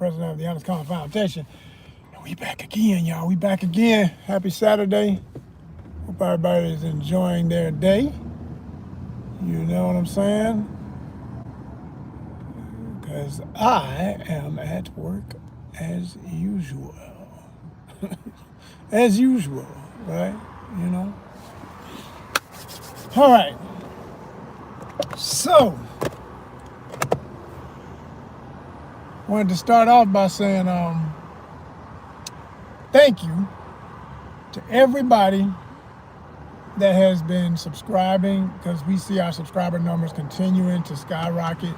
president of the ONYXCON Foundation. And we back again, y'all. We back again. Happy Saturday. Hope everybody is enjoying their day. You know what I'm saying? Because I am at work as usual. As usual, right? You know? All right. So, wanted to start off by saying thank you to everybody that has been subscribing, because we see our subscriber numbers continuing to skyrocket.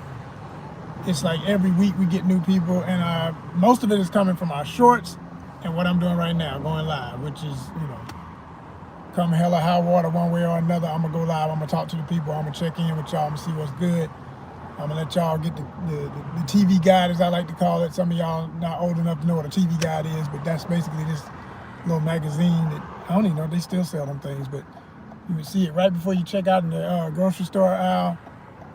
It's like every week we get new people, and most of it is coming from our shorts and what I'm doing right now, going live, which is, you know, come hell or high water one way or another, I'm going to go live, I'm going to talk to the people, I'm going to check in with y'all, I'm going to see what's good. I'm going to let y'all get the TV guide, as I like to call it. Some of y'all not old enough to know what a TV guide is, but that's basically this little magazine that, I don't even know if they still sell them things, but you would see it right before you check out in the grocery store aisle.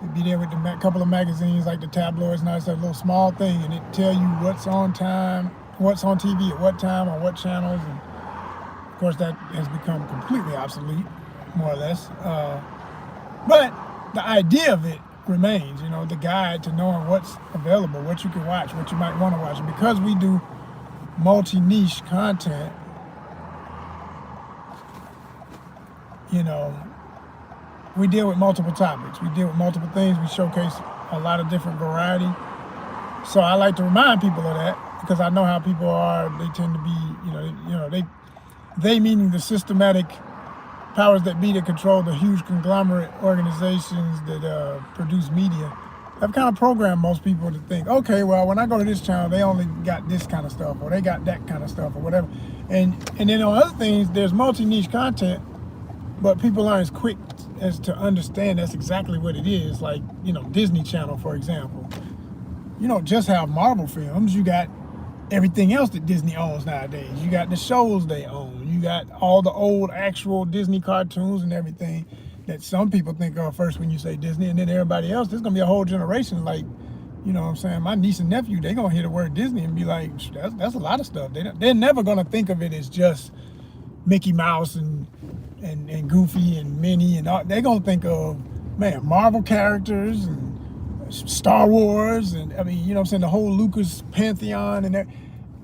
It'd be there with a couple of magazines like the tabloids, and it's a little small thing, and it tell you what's on time, what's on TV at what time, on what channels, and of course that has become completely obsolete, more or less. But the idea of it remains, you know, the guide to knowing what's available, what you can watch, what you might want to watch. And because we do multi-niche content, you know, we deal with multiple topics. We deal with multiple things. We showcase a lot of different variety. So I like to remind people of that, because I know how people are. They tend to be, they meaning the systematic powers that be that control the huge conglomerate organizations that produce media, have kind of programmed most people to think, okay, well, when I go to this channel, they only got this kind of stuff, or they got that kind of stuff, or whatever. And then on other things, there's multi-niche content, but people aren't as quick as to understand that's exactly what it is. Like, you know, Disney Channel, for example. You don't just have Marvel films, you got everything else that Disney owns nowadays. You got the shows they own. You got all the old actual Disney cartoons and everything that some people think of first when you say Disney, and then everybody else, there's gonna be a whole generation, like, you know what I'm saying, my niece and nephew, they're gonna hear the word Disney and be like, that's a lot of stuff. They're never gonna think of it as just Mickey Mouse and Goofy and Minnie and all. They're gonna think of, man, Marvel characters and Star Wars, and I mean, you know what I'm saying, the whole Lucas pantheon,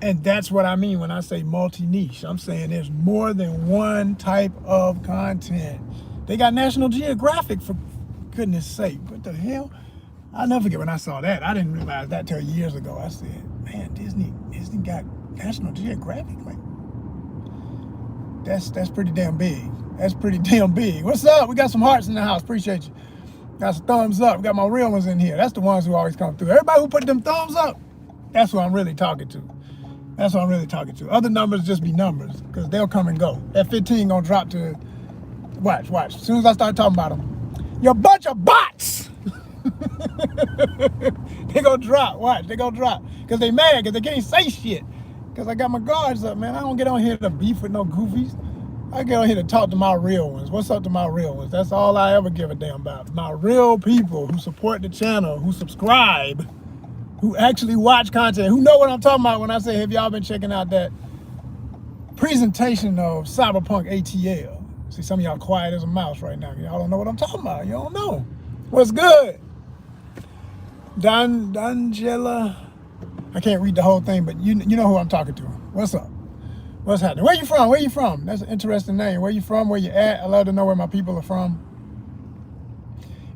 and that's what I mean when I say multi-niche. I'm saying there's more than one type of content. They got National Geographic, for goodness sake. What the hell? I'll never forget when I saw that. I didn't realize that till years ago. I said, man, Disney got National Geographic? Like, that's pretty damn big. That's pretty damn big. What's up? We got some hearts in the house. Appreciate you. Got some thumbs up. We got my real ones in here. That's the ones who always come through. Everybody who put them thumbs up, that's who I'm really talking to. That's what I'm really talking to. Other numbers just be numbers, because they'll come and go. That 15 gonna drop to, watch. As soon as I start talking about them, you're a bunch of bots. They gonna drop, watch, they gonna drop. Because they mad, because they can't say shit. Because I got my guards up, man. I don't get on here to beef with no goofies. I get on here to talk to my real ones. What's up to my real ones? That's all I ever give a damn about. My real people who support the channel, who subscribe, who actually watch content, who know what I'm talking about when I say, have y'all been checking out that presentation of Cyberpunk ATL? See, some of y'all quiet as a mouse right now. Y'all don't know what I'm talking about. You don't know. What's good? Dangela. I can't read the whole thing, but you know who I'm talking to. What's up? What's happening? Where you from? Where you from? That's an interesting name. Where you from? Where you at? I love to know where my people are from.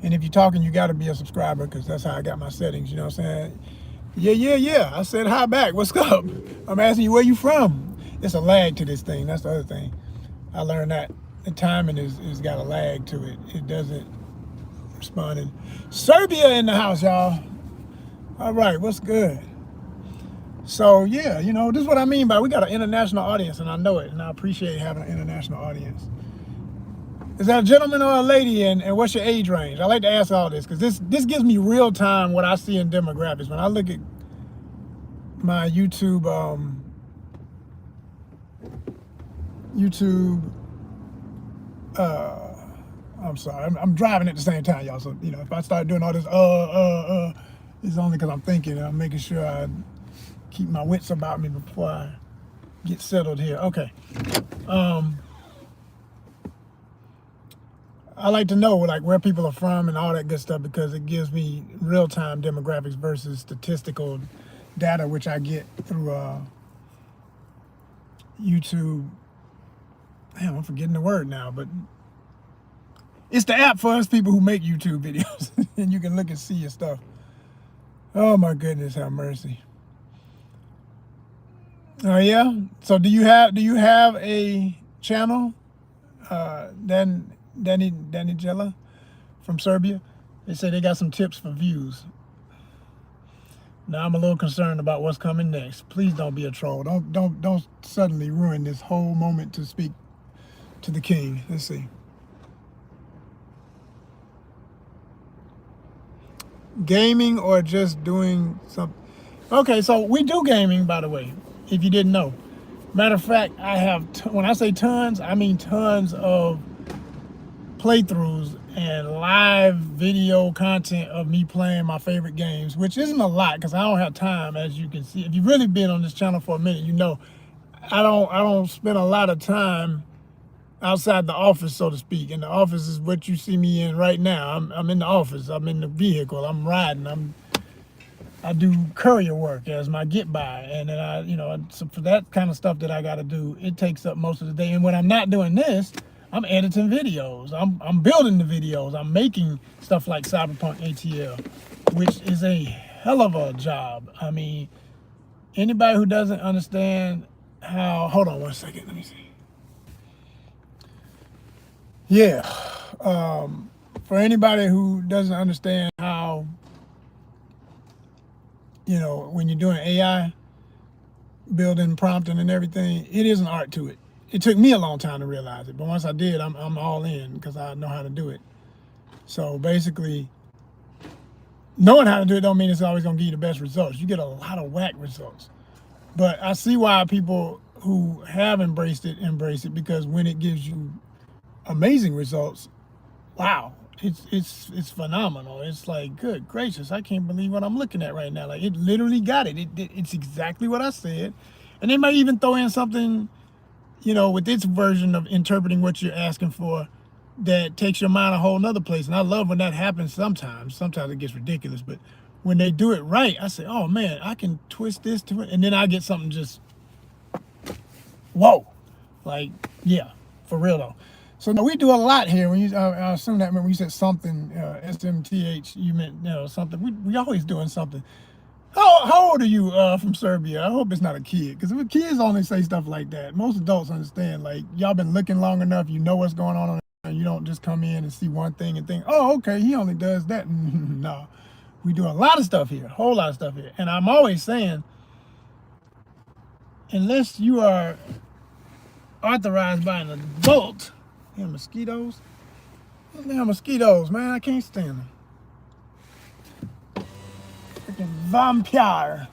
And if you're talking, you got to be a subscriber, because that's how I got my settings. You know what I'm saying? Yeah. I said hi back. What's up? I'm asking you where you from. It's a lag to this thing. That's the other thing. I learned that the timing is got a lag to it. It doesn't respond. In Serbia in the house, y'all. All right, what's good? So yeah, you know, this is what I mean by we got an international audience, and I know it, and I appreciate having an international audience. Is that a gentleman or a lady, and what's your age range? I like to ask all this, because this gives me real time what I see in demographics. When I look at my YouTube, I'm sorry, I'm driving at the same time, y'all. So, you know, if I start doing all this, it's only because I'm thinking, and I'm making sure I keep my wits about me before I get settled here. Okay. I like to know like where people are from and all that good stuff because it gives me real-time demographics versus statistical data, which I get through YouTube. Damn, I'm forgetting the word now, but it's the app for us people who make YouTube videos, and you can look and see your stuff. Oh my goodness, have mercy. Oh yeah. So do you have a channel? Danny Jella from Serbia. They say they got some tips for views. Now I'm a little concerned about what's coming next. Please don't be a troll. Don't suddenly ruin this whole moment to speak to the king. Let's see. Gaming or just doing something? Okay, so we do gaming, by the way, if you didn't know. Matter of fact, I have, when I say tons, I mean tons of playthroughs and live video content of me playing my favorite games, which isn't a lot because I don't have time, as you can see. If you've really been on this channel for a minute, you know I don't spend a lot of time outside the office, so to speak. And the office is what you see me in right now. I'm in the office. I'm in the vehicle. I'm riding. I do courier work as my get by, and then so for that kind of stuff that I got to do, it takes up most of the day. And when I'm not doing this, I'm editing videos. I'm building the videos. I'm making stuff like Cyberpunk ATL, which is a hell of a job. I mean, anybody who doesn't understand how, hold on one second, let me see. Yeah, for anybody who doesn't understand how, when you're doing AI, building, prompting and everything, it is an art to it. It took me a long time to realize it, but once I did, I'm all in because I know how to do it. So basically, knowing how to do it don't mean it's always gonna give you the best results. You get a lot of whack results. But I see why people who have embraced it embrace it, because when it gives you amazing results, wow, it's phenomenal. It's like, good gracious, I can't believe what I'm looking at right now. Like, it literally got it. It's exactly what I said. And they might even throw in something, with its version of interpreting what you're asking for that takes your mind a whole nother place. And I love when that happens sometimes. Sometimes it gets ridiculous, but when they do it right, I say, oh man, I can twist this to it. And then I get something just, whoa. Like, yeah, for real though. So no, we do a lot here. When you, I assume that when you said something, SMTH, you meant, something. We always doing something. How old are you from Serbia? I hope it's not a kid, because if kids only say stuff like that, most adults understand. Like, y'all been looking long enough, you know what's going on, and you don't just come in and see one thing and think, oh, okay, he only does that. No, we do a lot of stuff here, a whole lot of stuff here. And I'm always saying, unless you are authorized by an adult, damn mosquitoes, damn mosquitoes, man, I can't stand them. Vampire.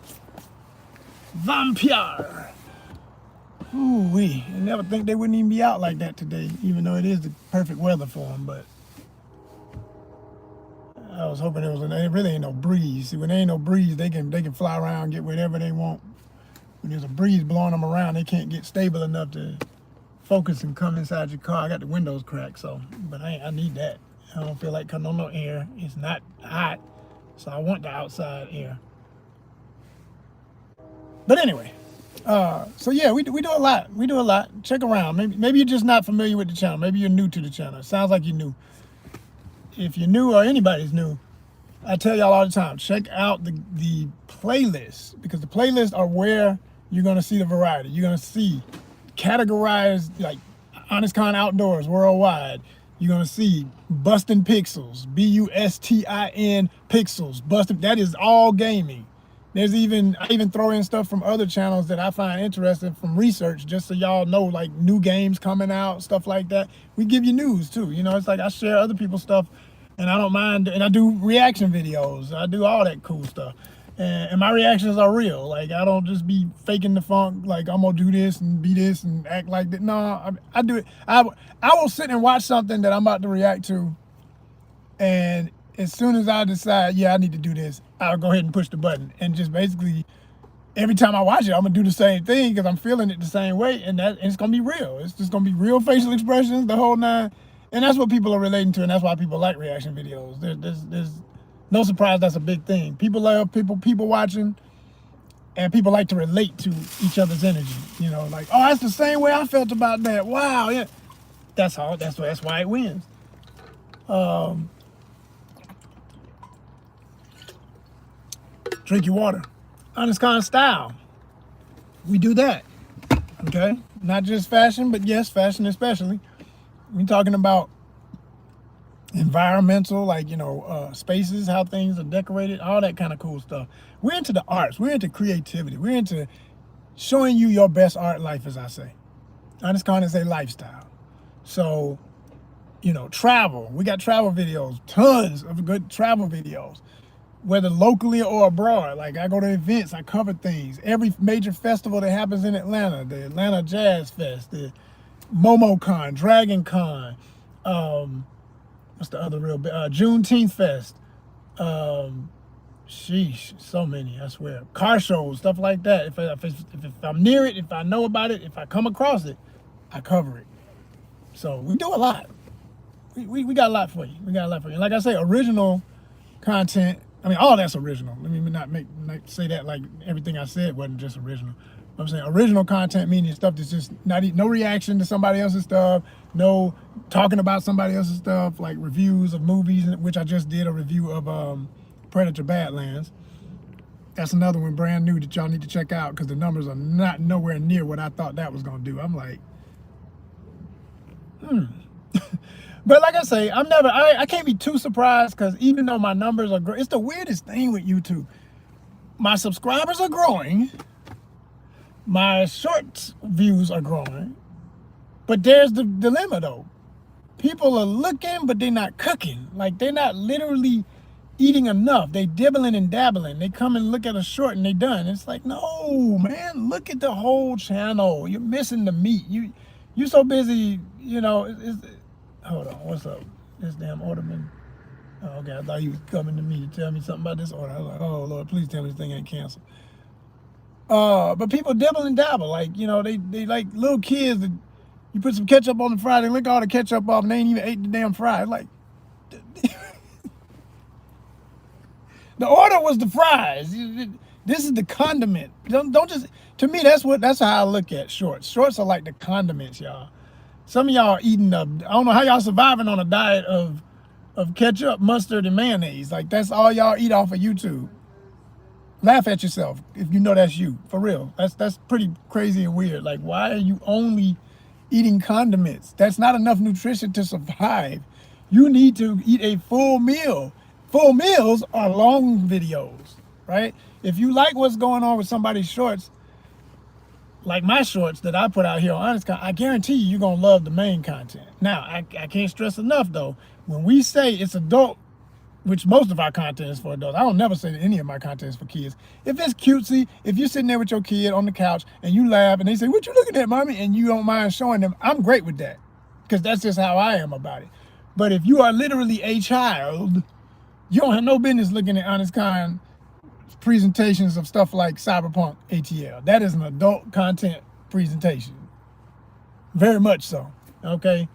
Ooh-wee. I never think they wouldn't even be out like that today, even though it is the perfect weather for them, but I was hoping there really ain't no breeze. See, when there ain't no breeze, they can fly around, get whatever they want. When there's a breeze blowing them around, they can't get stable enough to focus and come inside your car. I got the windows cracked, but I need that. I don't feel like cutting on no air. It's not hot. So I want the outside air. But anyway, so yeah, we do a lot. We do a lot. Check around. Maybe you're just not familiar with the channel. Maybe you're new to the channel. It sounds like you're new. If you're new or anybody's new, I tell y'all all the time, check out the playlists, because the playlists are where you're gonna see the variety. You're gonna see categorized like ONYXCON Outdoors Worldwide. You're gonna see Bustin' Pixels, BUSTIN Pixels, Bustin'. That is all gaming. I even throw in stuff from other channels that I find interesting from research, just so y'all know, like new games coming out, stuff like that. We give you news too. It's like I share other people's stuff, and I don't mind. And I do reaction videos. I do all that cool stuff, and my reactions are real. Like, I don't just be faking the funk. Like, I'm gonna do this and be this and act like that. No, I do it. I will sit and watch something that I'm about to react to, and as soon as I decide, yeah, I need to do this, I'll go ahead and push the button and just basically every time I watch it, I'm gonna do the same thing because I'm feeling it the same way, and it's gonna be real. It's just gonna be real facial expressions, the whole nine, and that's what people are relating to, and that's why people like reaction videos. There's no surprise that's a big thing. People love people watching, and people like to relate to each other's energy. You know, like, oh, that's the same way I felt about that. Wow, yeah, that's all. That's why it wins. Drink your water. ONYXCON style. We do that. Okay? Not just fashion, but yes, fashion especially. We're talking about environmental, like, spaces, how things are decorated, all that kind of cool stuff. We're into the arts. We're into creativity. We're into showing you your best art life, as I say. ONYXCON is a lifestyle. So, travel. We got travel videos, tons of good travel videos, whether locally or abroad. Like, I go to events, I cover things. Every major festival that happens in Atlanta, the Atlanta Jazz Fest, the MomoCon, Dragon Con, what's the other real big, Juneteenth Fest, sheesh, so many, I swear. Car shows, stuff like that. If I'm near it, if I know about it, if I come across it, I cover it. So we do a lot. We got a lot for you. We got a lot for you. And like I say, original content. I mean, all that's original. Let me not say that like everything I said wasn't just original. I'm saying original content meaning stuff that's just no reaction to somebody else's stuff, no talking about somebody else's stuff, like reviews of movies, which I just did a review of Predator Badlands. That's another one brand new that y'all need to check out because the numbers are not nowhere near what I thought that was gonna do. I'm like, But like I say, I can't be too surprised because even though my numbers are great, it's the weirdest thing with YouTube. My subscribers are growing, my shorts views are growing, but there's the dilemma though. People are looking, but they're not cooking. Like, they're not literally eating enough. They dibbling and dabbling. They come and look at a short and they done. It's like, no, man, look at the whole channel. You're missing the meat. You so busy, hold on, what's up? This damn orderman. Oh, okay, I thought he was coming to me to tell me something about this order. I was like, oh, Lord, please tell me this thing ain't canceled. But people dibble and dabble. Like, they like little kids that you put some ketchup on the fry, they lick all the ketchup off and they ain't even ate the damn fry. Like, the order was the fries. This is the condiment. Don't just, to me, that's how I look at shorts. Shorts are like the condiments, y'all. Some of y'all are eating I don't know how y'all surviving on a diet of ketchup, mustard, and mayonnaise. Like, that's all y'all eat off of YouTube. Laugh at yourself if you know that's you. For real. That's pretty crazy and weird. Like, why are you only eating condiments? That's not enough nutrition to survive. You need to eat a full meal. Full meals are long videos, right? If you like what's going on with somebody's shorts, like my shorts that I put out here on ONYXCON, I guarantee you're going to love the main content. Now, I can't stress enough, though, when we say it's adult, which most of our content is for adults. I don't never say that any of my content is for kids. If it's cutesy, if you're sitting there with your kid on the couch and you laugh and they say, what you looking at, mommy? And you don't mind showing them, I'm great with that because that's just how I am about it. But if you are literally a child, you don't have no business looking at ONYXCON presentations of stuff like Cyberpunk ATL. That is an adult content presentation. Very much so. Okay?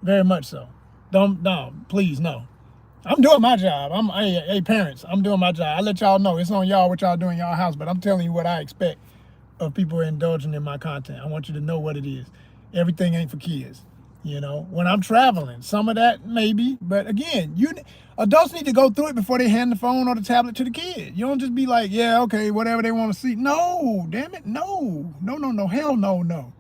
Very much so. No, please, no. I'm doing my job. Hey, parents, I'm doing my job. I let y'all know. It's on y'all what y'all do in y'all house, but I'm telling you what I expect of people indulging in my content. I want you to know what it is. Everything ain't for kids. When I'm traveling, some of that maybe, but again, adults need to go through it before they hand the phone or the tablet to the kid. You don't just be like, yeah, okay, whatever they want to see. No, damn it, no, hell no.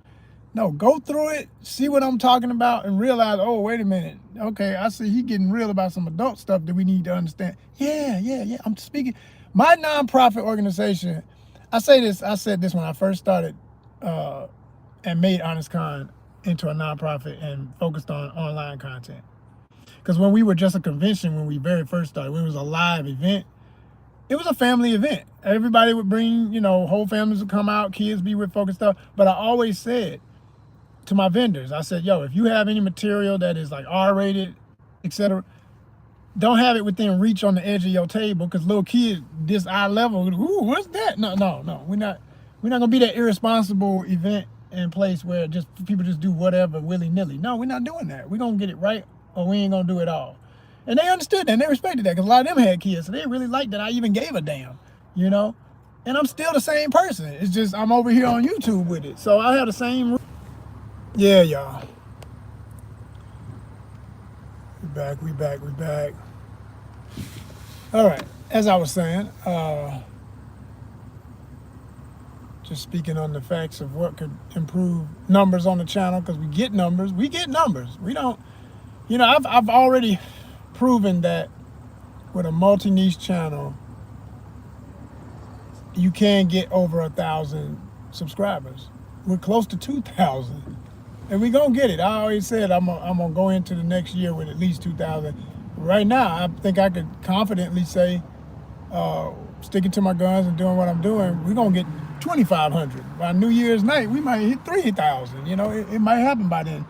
No, go through it, see what I'm talking about, and realize, oh, wait a minute. Okay, I see he getting real about some adult stuff that we need to understand. Yeah. I'm speaking. My nonprofit organization, I said this when I first started and made ONYXCON into a nonprofit and focused on online content. Because when we were just a convention, when we very first started, when it was a live event, it was a family event. Everybody would bring, whole families would come out, kids be with focused stuff. But I always said to my vendors, I said, yo, if you have any material that is like R-rated, etc., don't have it within reach on the edge of your table, because little kids this eye level, ooh, what's that? No. We're not gonna be that irresponsible event in place where just people just do whatever willy-nilly. No, we're not doing that. We're gonna get it right, or we ain't gonna do it all. And they understood that and they respected that, because a lot of them had kids, so they really liked that I even gave a damn, you know? And I'm still the same person. It's just I'm over here on YouTube with it. So I have the same. Yeah, y'all. We back. All right. As I was saying, just speaking on the facts of what could improve numbers on the channel, because we get numbers. We don't, I've already proven that with a multi-niche channel, you can get over 1,000 subscribers. We're close to 2,000, and we're gonna get it. I always said I'm gonna go into the next year with at least 2,000. Right now, I think I could confidently say, sticking to my guns and doing what I'm doing, we're gonna get 2,500 by New Year's night. We might hit 3,000. It might happen by then.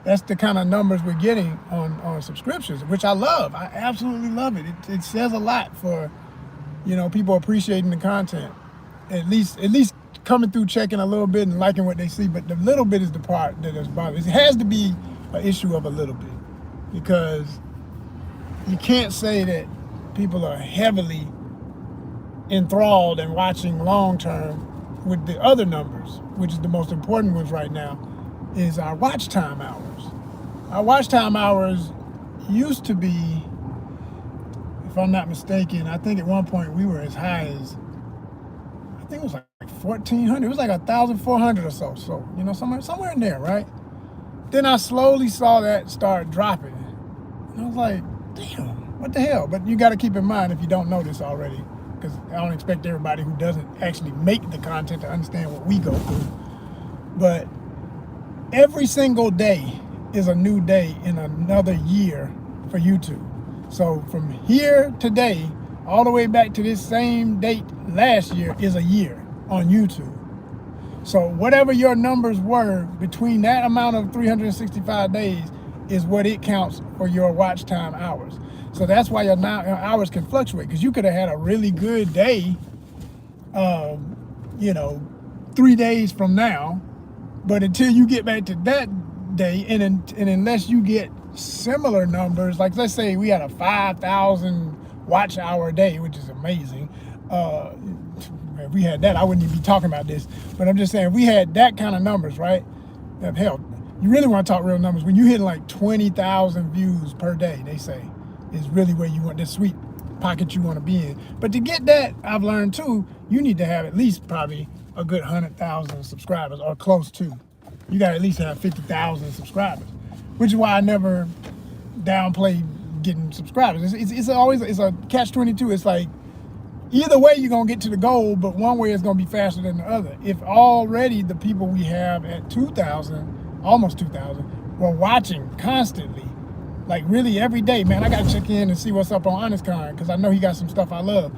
That's the kind of numbers we're getting on subscriptions, which I love. I absolutely love it. It says a lot for, people appreciating the content. At least coming through, checking a little bit and liking what they see. But the little bit is the part that is bothering. It has to be an issue of a little bit, because you can't say that people are heavily enthralled and watching long term with the other numbers, which is the most important ones right now, is our watch time hours. Our watch time hours used to be, if I'm not mistaken, I think at one point we were as high as, I think it was like 1,400. It was like 1,400 or so. So, somewhere in there, right? Then I slowly saw that start dropping. And I was like, damn, what the hell? But you got to keep in mind, if you don't know this already, because I don't expect everybody who doesn't actually make the content to understand what we go through. But every single day is a new day in another year for YouTube. So from here today, all the way back to this same date last year is a year on YouTube. So whatever your numbers were between that amount of 365 days is what it counts for your watch time hours. So that's why your hours can fluctuate, because you could have had a really good day, 3 days from now, but until you get back to that day, and unless you get similar numbers, like let's say we had a 5,000 watch hour day, which is amazing. If we had that, I wouldn't even be talking about this. But I'm just saying, if we had that kind of numbers, right? Hell, you really want to talk real numbers. When you hit like 20,000 views per day, they say, is really where you want this sweet pocket you want to be in. But to get that, I've learned too, you need to have at least probably a good 100,000 subscribers, or close to. You got to at least have 50,000 subscribers, which is why I never downplay getting subscribers. It's always a catch-22. It's like, either way you're going to get to the goal, but one way is going to be faster than the other. If already the people we have at 2,000, almost 2,000, were watching constantly, like really every day, man, I got to check in and see what's up on ONYXCON, because I know he got some stuff I love.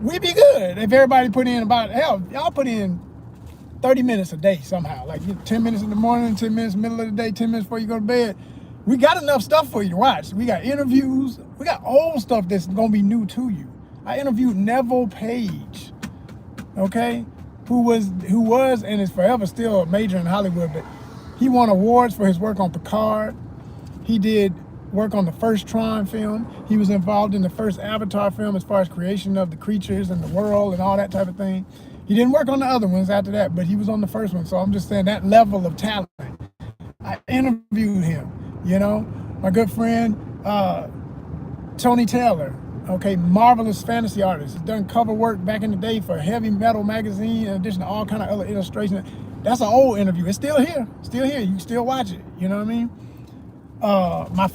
We'd be good if everybody put in y'all put in 30 minutes a day somehow, like 10 minutes in the morning, 10 minutes middle of the day, 10 minutes before you go to bed. We got enough stuff for you to watch. We got interviews. We got old stuff that's going to be new to you. I interviewed Neville Page, okay, who was and is forever still a major in Hollywood, but he won awards for his work on Picard. He did work on the first Tron film. He was involved in the first Avatar film as far as creation of the creatures and the world and all that type of thing. He didn't work on the other ones after that, but he was on the first one. So I'm just saying, that level of talent. I interviewed him, my good friend, Tony Taylor, okay, marvelous fantasy artist. He's done cover work back in the day for Heavy Metal magazine, in addition to all kind of other illustrations. That's an old interview. It's still here. You can still watch it. You know what I mean? My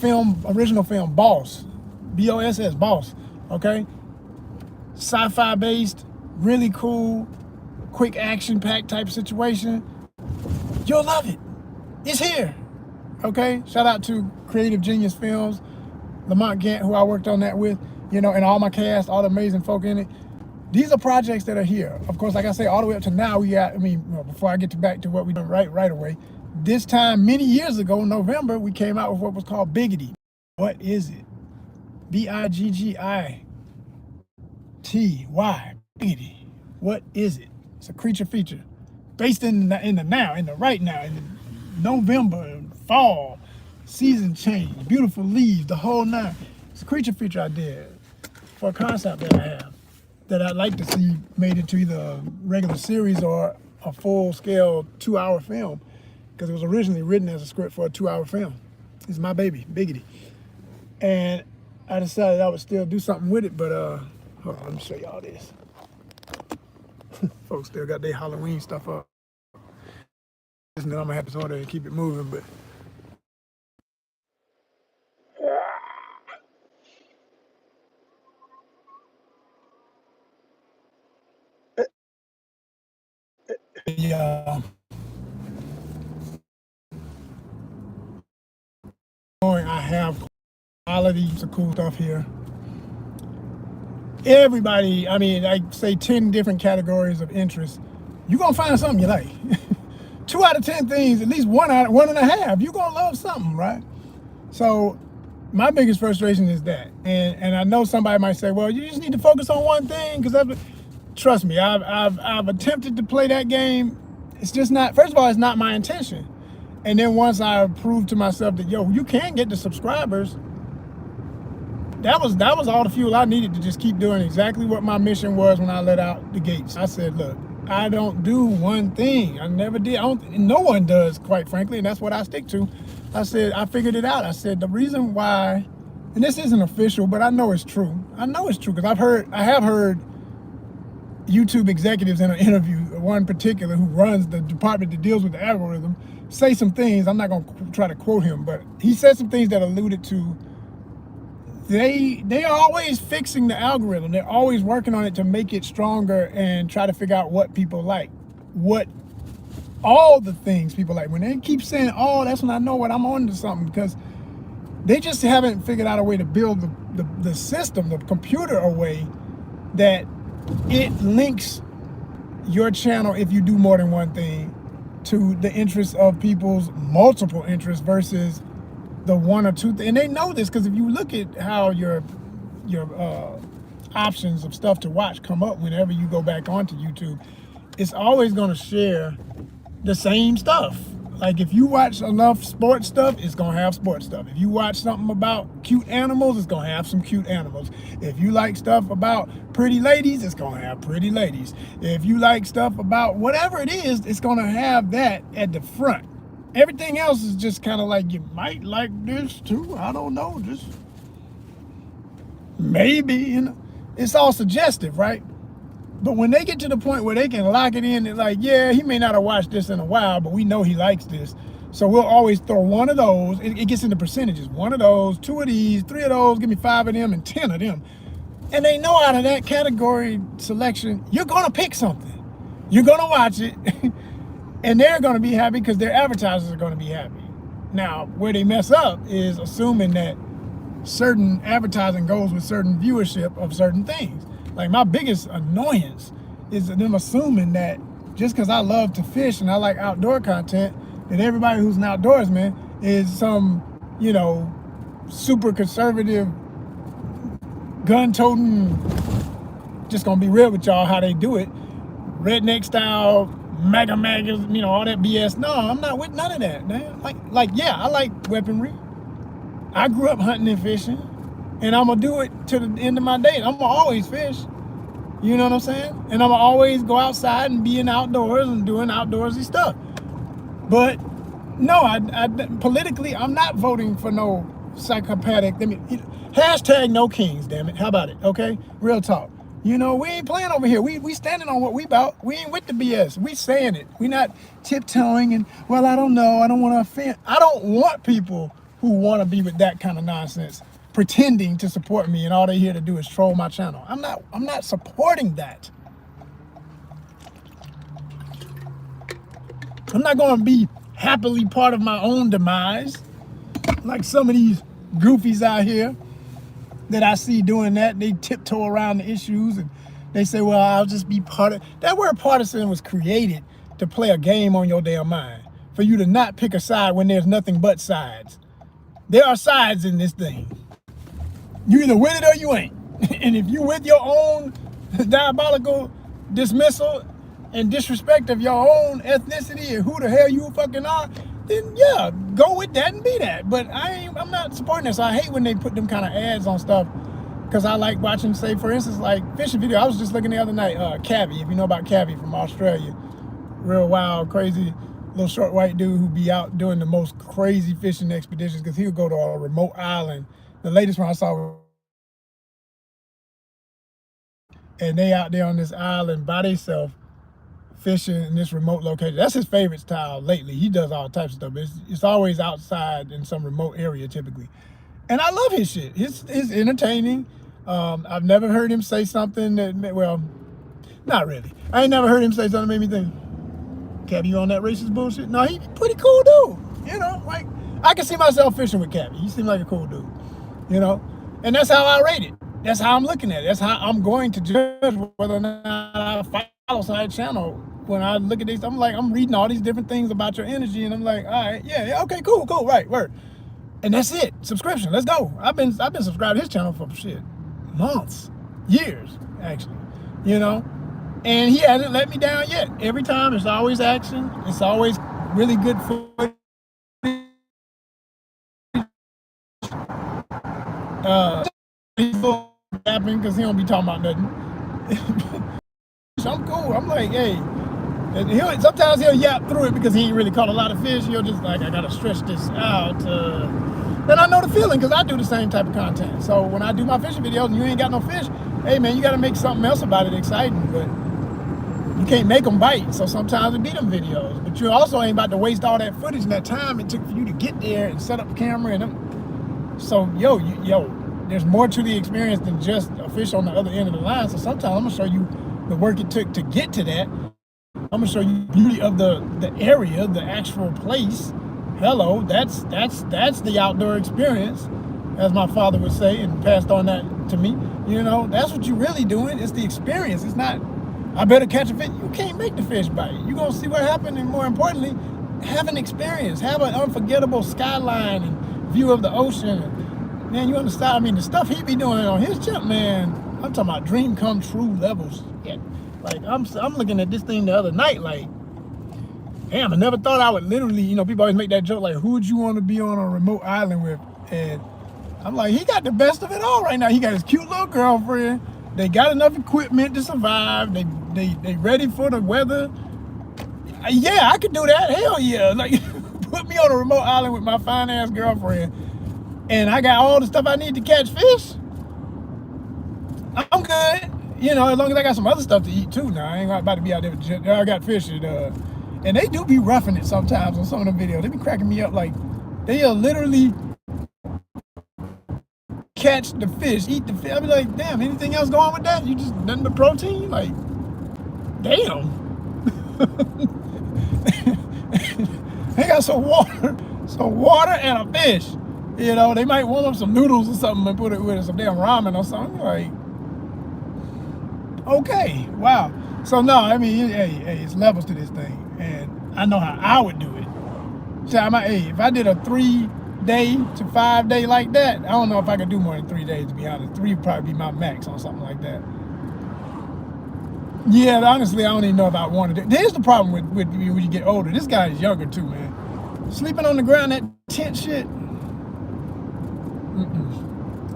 original film, Boss, B-O-S-S, Boss, okay? Sci-fi based, really cool, quick action-packed type situation. You'll love it. It's here, okay? Shout out to Creative Genius Films, Lamont Gant, who I worked on that with, and all my cast, all the amazing folk in it. These are projects that are here. Of course, like I say, all the way up to now, before I get back to what we done right away, this time, many years ago, November, we came out with what was called Biggity. What is it? Biggity. Biggity. What is it? It's a creature feature based in the now, in the right now, in the November, fall, season change, beautiful leaves, the whole nine. It's a creature feature I did for a concept that I have that I'd like to see made into either a regular series or a full-scale 2-hour film, because it was originally written as a script for a 2-hour film. It's my baby, Biggity. And I decided I would still do something with it, but hold on, let me show y'all this. Folks still got their Halloween stuff up. I'm gonna have to order and keep it moving, but yeah, I have qualities of cool stuff here. Everybody, I mean, I say 10 different categories of interest. You're gonna find something you like. 2 out of 10 things, at least 1.5, you're gonna love something, right? So my biggest frustration is that. And I know somebody might say, well, you just need to focus on one thing, because trust me, I've attempted to play that game. It's just not, first of all, it's not my intention. And then once I proved to myself that, yo, you can get the subscribers, that was all the fuel I needed to just keep doing exactly what my mission was when I let out the gates. I said, look, I don't do one thing. I never did. No one does, quite frankly, and that's what I stick to. I said, I figured it out. I said, the reason why, and this isn't official, but I know it's true. I know it's true because I have heard YouTube executives in an interview, one particular who runs the department that deals with the algorithm, say some things. I'm not going to try to quote him, but he said some things that alluded to they are always fixing the algorithm. They're always working on it to make it stronger and try to figure out what people like, what all the things people like. When they keep saying, oh, that's when I know what I'm on to something, because they just haven't figured out a way to build the system, the computer, a way that it links your channel, if you do more than one thing, to the interests of people's multiple interests versus the one or two. And they know this because if you look at how your options of stuff to watch come up whenever you go back onto YouTube, it's always going to share the same stuff. Like if you watch enough sports stuff, it's going to have sports stuff. If you watch something about cute animals, it's going to have some cute animals. If you like stuff about pretty ladies, it's going to have pretty ladies. If you like stuff about whatever it is, it's going to have that at the front. Everything else is just kind of like, you might like this too. I don't know, just maybe, you know. It's all suggestive, right? But when they get to the point where they can lock it in, it's like, yeah, he may not have watched this in a while, but we know he likes this. So we'll always throw one of those. It gets into percentages. One of those, 2 of these, 3 of those, give me 5 of them and 10 of them. And they know out of that category selection, you're going to pick something. You're going to watch it. And they're going to be happy because their advertisers are going to be happy. Now, where they mess up is assuming that certain advertising goes with certain viewership of certain things. Like my biggest annoyance is them assuming that just because I love to fish and I like outdoor content, that everybody who's an outdoorsman is some, you know, super conservative, gun-toting, just going to be real with y'all how they do it, redneck style, mega, you know, all that BS. No, I'm not with none of that, man. Like, yeah, I like weaponry. I grew up hunting and fishing, and I'm gonna do it to the end of my days. I'm gonna always fish. You know what I'm saying? And I'm gonna always go outside and be in outdoors and doing outdoorsy stuff. But no, I politically, I'm not voting for no psychopathic. Hashtag no kings, damn it. How about it? Okay, real talk. You know, we ain't playing over here. We standing on what we about. We ain't with the BS. We saying it. We not tiptoeing and, well, I don't know. I don't want to offend. I don't want people who want to be with that kind of nonsense pretending to support me, and all they here to do is troll my channel. I'm not supporting that. I'm not going to be happily part of my own demise like some of these goofies out here that I see doing that. They tiptoe around the issues and they say, well, I'll just be part of. That word partisan was created to play a game on your damn mind, for you to not pick a side when there's nothing but sides. There are sides in this thing. You either with it or you ain't. And if you with your own diabolical dismissal and disrespect of your own ethnicity and who the hell you fucking are, then yeah, go with that and be that. But I'm not supporting this. I hate when they put them kind of ads on stuff, because I like watching, say for instance, like fishing video. I was just looking the other night, Cavi, if you know about Cavi from Australia, real wild, crazy little short white dude who be out doing the most crazy fishing expeditions, because he would go to a remote island. The latest one I saw, and they out there on this island by themselves fishing in this remote location. That's his favorite style lately. He does all types of stuff. It's always outside in some remote area typically. And I love his shit. It's entertaining. I've never heard him say something that, well, not really. I ain't never heard him say something that made me think, Cabby, you on that racist bullshit? No, he's pretty cool dude. You know, like, I can see myself fishing with Cabby. He seems like a cool dude. You know? And that's how I rate it. That's how I'm looking at it. That's how I'm going to judge whether or not I follow side channel. When I look at these, I'm reading all these different things about your energy, and I'm like, all right, yeah, okay, cool, right, word. And that's it. Subscription. Let's go. I've been subscribed to his channel for shit, months, years, actually. You know? And he hasn't let me down yet. Every time it's always action. It's always really good footage. He's yapping because he don't be talking about nothing. So I'm cool. I'm like, hey. Sometimes he'll yap through it because he ain't really caught a lot of fish. He'll just like, I gotta stretch this out. Then I know the feeling, because I do the same type of content. So when I do my fishing videos and you ain't got no fish, hey man, you gotta make something else about it exciting. But you can't make them bite. So sometimes it be them videos. But you also ain't about to waste all that footage and that time it took for you to get there and set up the camera and them. So yo, there's more to the experience than just a fish on the other end of the line. So sometimes I'm gonna show you the work it took to get to that. I'm gonna show you the beauty of the area, the actual place. Hello, that's the outdoor experience, as my father would say, and passed on that to me. You know, that's what you're really doing. It's the experience. It's not, I better catch a fish. You can't make the fish bite. You're gonna see what happened, and more importantly, have an experience. Have an unforgettable skyline and view of the ocean. Man, you understand? I mean, the stuff he be doing on his channel, man, I'm talking about dream come true levels. Yeah. Like, I'm looking at this thing the other night, like, damn, I never thought I would literally, you know, people always make that joke, like, who would you want to be on a remote island with? And I'm like, he got the best of it all right now. He got his cute little girlfriend. They got enough equipment to survive. They ready for the weather. Yeah, I could do that. Hell yeah. Like, put me on a remote island with my fine-ass girlfriend, and I got all the stuff I need to catch fish. I'm good. You know, as long as I got some other stuff to eat too. Now I ain't about to be out there with, I got fish and they do be roughing it sometimes on some of the videos. They be cracking me up. Like, they'll literally catch the fish, eat the fish. I be like, damn, anything else going with that? You just nothing but protein? Like, damn. They got some water and a fish. You know, they might want them some noodles or something and put it with some damn ramen or something. Like, okay, wow. So no, I mean, hey, it's levels to this thing, and I know how I would do it. So if I did a 3-day to 5-day like that, I don't know if I could do more than 3 days, to be honest. 3 would probably be my max on something like that. Yeah, honestly, I don't even know if I wanted it. There's the problem with when you get older. This guy is younger too, man. Sleeping on the ground, that tent shit.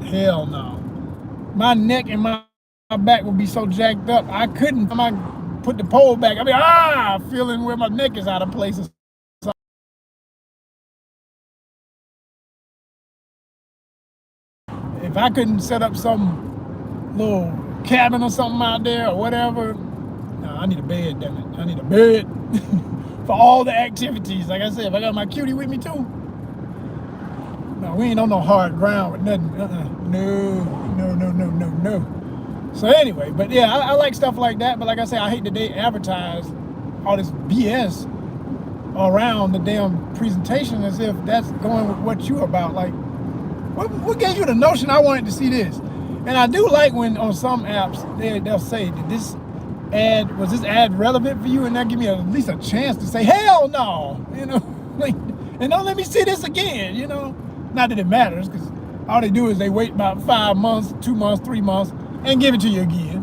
Hell no. My neck and my back would be so jacked up, I couldn't put the pole back. I mean, feeling where my neck is out of place. If I couldn't set up some little cabin or something out there or whatever, no, I need a bed, damn it. I need a bed for all the activities. Like I said, if I got my cutie with me too, no, we ain't on no hard ground with nothing. No. So anyway, but yeah, I like stuff like that. But like I say, I hate that they advertise all this BS around the damn presentation as if that's going with what you're about. Like, what gave you the notion I wanted to see this? And I do like when on some apps they'll say, was this ad relevant for you? And that give me at least a chance to say, hell no, you know, like, and don't let me see this again, you know. Not that it matters, because All they do is they wait about 5 months, 2 months, 3 months, and give it to you again.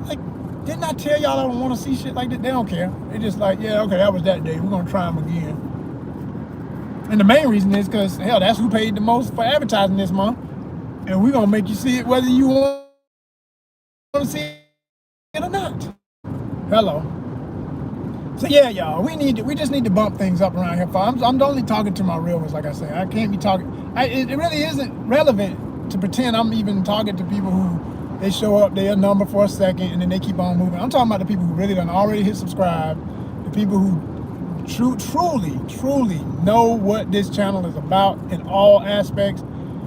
Like, didn't I tell y'all I don't want to see shit like that? They don't care. They just like, yeah, okay, that was that day. We're gonna try them again. And the main reason is because, hell, that's who paid the most for advertising this month. And we're going to make you see it whether you want to see it or not. Hello. So, yeah, y'all, we just need to bump things up around here. I'm only talking to my real ones, like I say. I can't be talking. It really isn't relevant to pretend I'm even talking to people who they show up, they're a number for a second, and then they keep on moving. I'm talking about the people who really done already hit subscribe, the people who truly know what this channel is about in all aspects,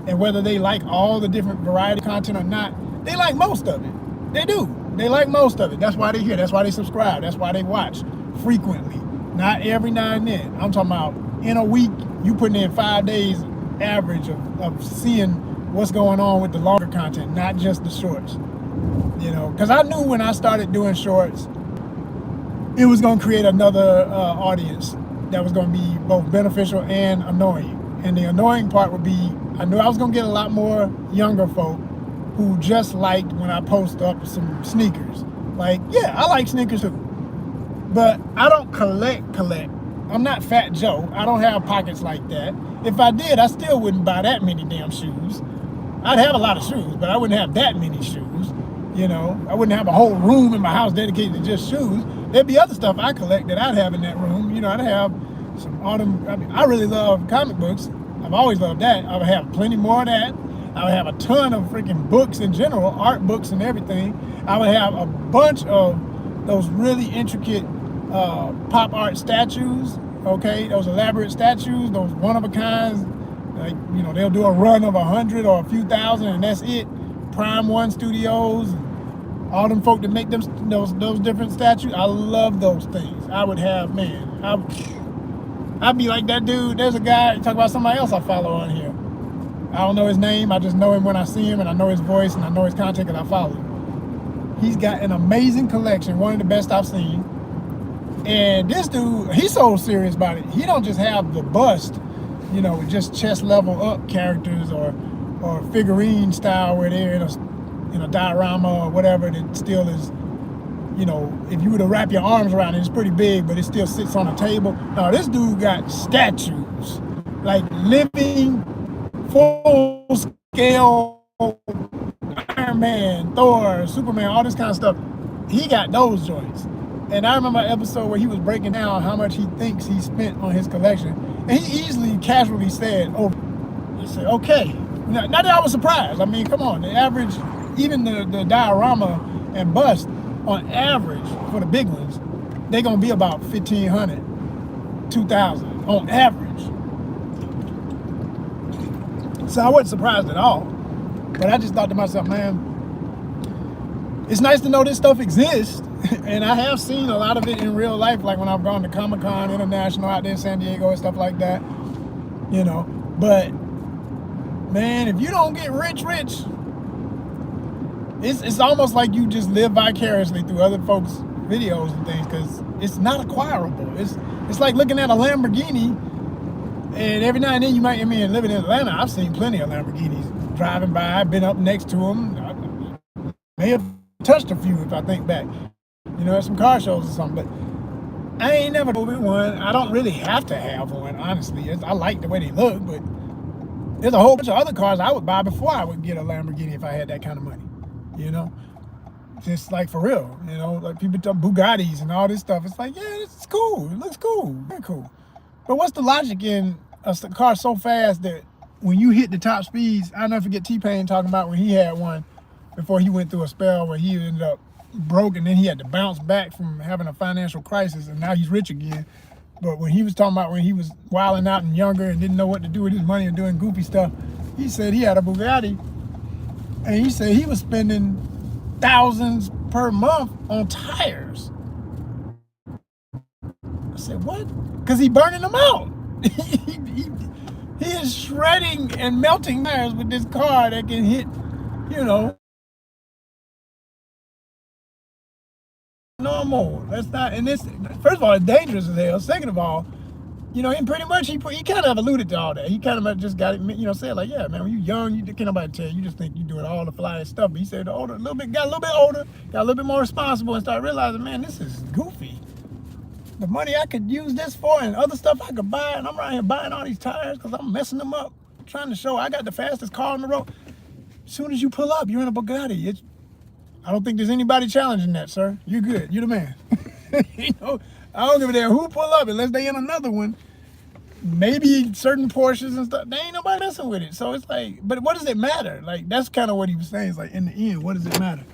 and whether they like all the different variety of content or not, they like most of it. They do. They like most of it. That's why they're here. That's why they subscribe. That's why they watch frequently. Not every now and then. I'm talking about in a week, you putting in 5 days average of seeing what's going on with the longer content, not just the shorts. You know, because I knew when I started doing shorts, it was going to create another audience that was going to be both beneficial and annoying. And the annoying part would be, I knew I was going to get a lot more younger folk who just liked when I post up some sneakers. Like, yeah, I like sneakers too. But I don't collect. I'm not Fat Joe. I don't have pockets like that. If I did, I still wouldn't buy that many damn shoes. I'd have a lot of shoes, but I wouldn't have that many shoes. You know, I wouldn't have a whole room in my house dedicated to just shoes. There'd be other stuff I collect that I'd have in that room. You know, I'd have some autumn. I mean, I really love comic books. I've always loved that. I would have plenty more of that. I would have a ton of freaking books in general, art books and everything. I would have a bunch of those really intricate pop art statues, okay? Those elaborate statues, those one-of-a-kinds. Like, you know, they'll do a run of 100 or a few thousand and that's it. Prime One Studios, all them folk that make them those different statues. I love those things. I would have, man, I'd be like that dude. There's a guy, talk about somebody else I follow on here. I don't know his name. I just know him when I see him, and I know his voice, and I know his content because I follow him. He's got an amazing collection, one of the best I've seen. And this dude, he's so serious about it. He don't just have the bust, you know, with just chest level up characters or figurine style where they're in a diorama or whatever that still is, you know, if you were to wrap your arms around it, it's pretty big, but it still sits on a table. No, this dude got statues, like living, full-scale Iron Man, Thor, Superman, all this kind of stuff. He got those joints. And I remember an episode where he was breaking down how much he thinks he spent on his collection. And he easily, casually said, he said, okay. Not that I was surprised. I mean, come on, the average, even the diorama and bust, on average, for the big ones, they're going to be about 1,500, 2,000 on average. So I wasn't surprised at all. But I just thought to myself, man, it's nice to know this stuff exists. And I have seen a lot of it in real life, like when I've gone to Comic-Con International out there in San Diego and stuff like that, you know. But, man, if you don't get rich, it's almost like you just live vicariously through other folks' videos and things, because it's not acquirable. It's like looking at a Lamborghini, and every now and then you might, I mean, living in Atlanta, I've seen plenty of Lamborghinis driving by. I've been up next to them. I may have touched a few if I think back, you know, at some car shows or something, but I ain't never been one. I don't really have to have one, honestly. I like the way they look, but there's a whole bunch of other cars I would buy before I would get a Lamborghini if I had that kind of money, you know? Just like for real, you know, like people talk Bugattis and all this stuff. It's like, yeah, it's cool. It looks cool. Very cool. But what's the logic in a car so fast that when you hit the top speeds, I'll never forget T-Pain talking about when he had one before he went through a spell where he ended up broke and then he had to bounce back from having a financial crisis and now he's rich again. But when he was talking about when he was wilding out and younger and didn't know what to do with his money and doing goofy stuff, he said he had a Bugatti and he said he was spending thousands per month on tires. I said, what? Because he burning them out. He is shredding and melting tires with this car that can hit, you know, normal. That's not, and this, first of all, it's dangerous as hell. Second of all, You know, and pretty much he kind of alluded to all that. He kind of just got it, you know, said like, yeah, man, when you young, you can't nobody tell you. You just think you're doing all the flyest stuff. But he said, got a little bit older, got a little bit more responsible, and started realizing, man, this is goofy. The money I could use this for and other stuff I could buy, and I'm right here buying all these tires because I'm messing them up, trying to show I got the fastest car on the road. As soon as you pull up, you're in a Bugatti. I don't think there's anybody challenging that, sir. You're good. You're the man. You know, I don't give a damn who pull up unless they in another one. Maybe certain Porsches and stuff. They ain't nobody messing with it. So it's like, but what does it matter? Like, that's kind of what he was saying. It's like, in the end, what does it matter?